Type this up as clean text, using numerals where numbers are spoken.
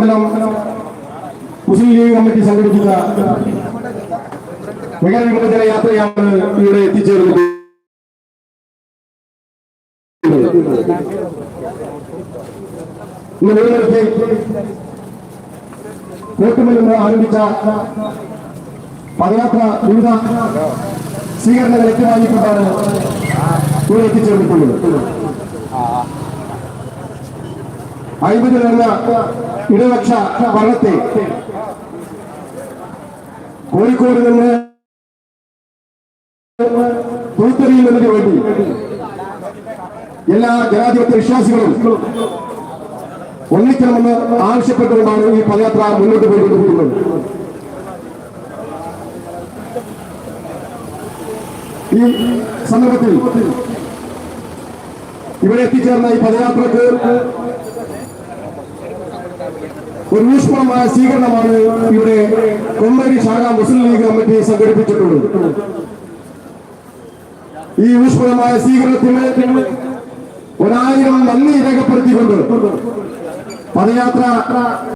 മണ്ഡലം മുസ്ലിം league committee സംഘടിപ്പിച്ച മെഗാവിഭജന യാത്രയാണ് ഇവിടെ എത്തിച്ചേർന്നത്. ഇന്ന് കോട്ടുമൽ നിന്ന് ആരംഭിച്ച പദയാത്ര വിവിധ സ്വീകരണങ്ങൾ ഏറ്റുവാങ്ങിക്കൊണ്ടാണ് ഇവിടെ എത്തിച്ചേർന്നിട്ടുള്ളത്. 50 എന്ന ഇടതുപക്ഷ ഭരണത്തെ കോഴിക്കോട് നിന്ന് തൂത്തെറിയുന്നതിന് വേണ്ടി എല്ലാ ജനാധിപത്യ വിശ്വാസികളും ഒന്നിക്കണമെന്ന് ആവശ്യപ്പെട്ടുകൊണ്ടാണ് ഈ പദയാത്ര മുന്നോട്ട് പോയിക്കൊണ്ടിരിക്കുന്നത്. ഈ സന്ദർഭത്തിൽ ഇവിടെ എത്തിച്ചേർന്ന ഈ പദയാത്രക്ക് ഒരു ഊഷ്മളമായ സ്വീകരണമാണ് ഇവിടെ കൊമ്മേരി ശാഖ മുസ്ലിം ലീഗ് കമ്മിറ്റി സംഘടിപ്പിച്ചിട്ടുള്ളത്. ഈ ഊഷ്മളമായ സ്വീകരണത്തിന് 1000 നന്ദി രേഖപ്പെടുത്തിക്കൊണ്ട് പദയാത്ര